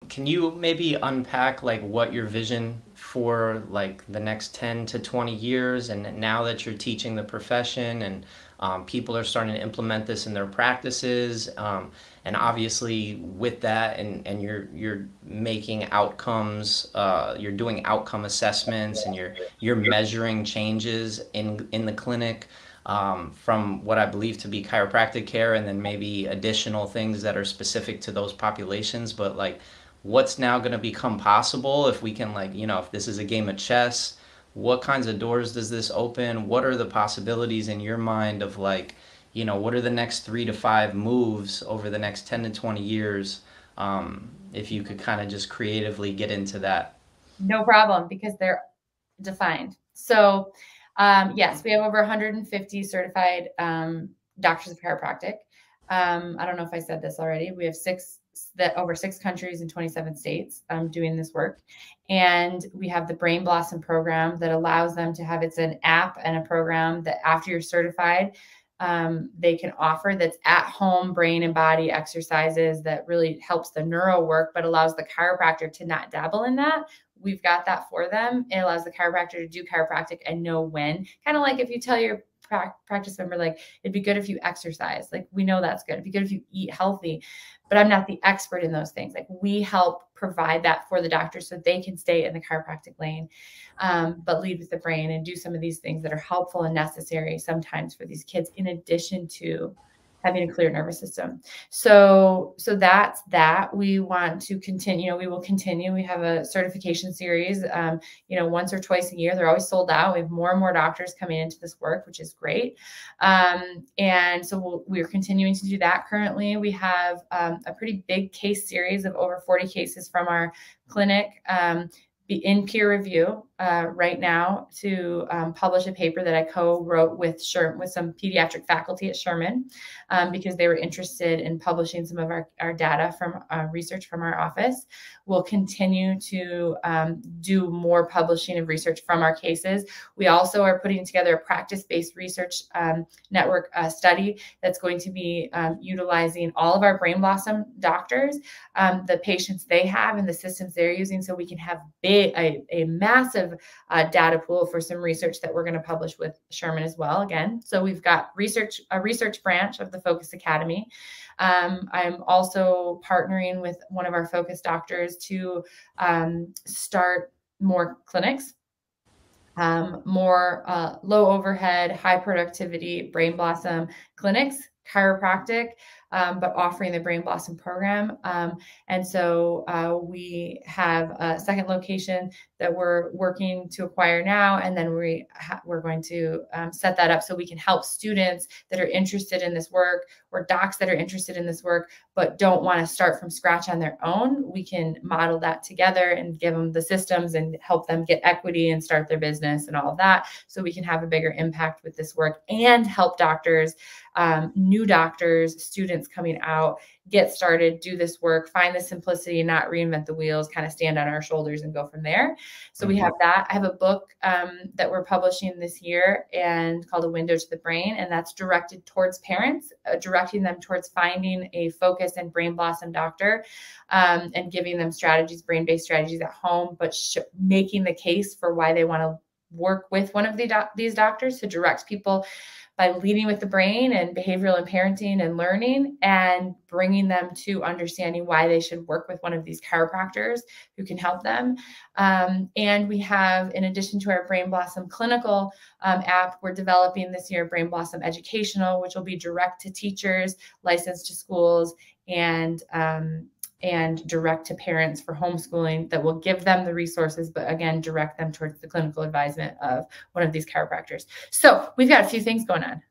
Can you maybe unpack like what your vision for like the next 10 to 20 years and now that you're teaching the profession and people are starting to implement this in their practices, and obviously with that and you're making outcomes, you're doing outcome assessments and you're measuring changes in the clinic, from what I believe to be chiropractic care, and then maybe additional things that are specific to those populations. But like, what's now going to become possible if we can, like, if this is a game of chess, what kinds of doors does this open? What are the possibilities in your mind of like, what are the next 3 to 5 moves over the next 10 to 20 years? If you could kind of just creatively get into that. No problem, because they're defined. So, yes, we have over 150 certified doctors of chiropractic. I don't know if I said this already. We have over 6 countries in 27 states doing this work. And we have the Brain Blossom program that allows them to have, it's an app and a program that after you're certified, they can offer, that's at home brain and body exercises that really helps the neuro work, but allows the chiropractor to not dabble in that. We've got that for them. It allows the chiropractor to do chiropractic and know when. Kind of like if you tell your practice member, like, it'd be good if you exercise. Like, we know that's good. It'd be good if you eat healthy, but I'm not the expert in those things. Like, we help provide that for the doctor so they can stay in the chiropractic lane, but lead with the brain and do some of these things that are helpful and necessary sometimes for these kids, in addition to having a clear nervous system. So that's that. We want to continue, we will continue. We have a certification series, once or twice a year. They're always sold out. We have more and more doctors coming into this work, which is great. And so we're continuing to do that. Currently, we have a pretty big case series of over 40 cases from our clinic, in peer review right now to publish a paper that I co-wrote with some pediatric faculty at Sherman, because they were interested in publishing some of our data from research from our office. We'll continue to do more publishing of research from our cases. We also are putting together a practice-based research network study that's going to be utilizing all of our Brain Blossom doctors, the patients they have and the systems they're using, so we can have a massive data pool for some research that we're going to publish with Sherman as well. Again, so we've got a research branch of the Focus Academy. I'm also partnering with one of our Focus doctors to start more clinics, more low overhead, high productivity Brain Blossom clinics, chiropractic, but offering the Brain Blossom program. And so we have a second location that we're working to acquire now. And then we're going to set that up so we can help students that are interested in this work, or docs that are interested in this work, but don't want to start from scratch on their own. We can model that together and give them the systems and help them get equity and start their business and all of that, so we can have a bigger impact with this work and help doctors, new doctors, students coming out, get started, do this work, find the simplicity, not reinvent the wheels, kind of stand on our shoulders and go from there. So we have that. I have a book that we're publishing this year and called A Window to the Brain, and that's directed towards parents, directing them towards finding a Focus and Brain Blossom doctor, and giving them strategies, brain-based strategies at home, but making the case for why they want to work with one of these doctors to direct people by leading with the brain and behavioral and parenting and learning, and bringing them to understanding why they should work with one of these chiropractors who can help them. And we have, in addition to our Brain Blossom clinical app, we're developing this year Brain Blossom Educational, which will be direct to teachers, licensed to schools, and direct to parents for homeschooling, that will give them the resources, but again, direct them towards the clinical advisement of one of these chiropractors. So we've got a few things going on.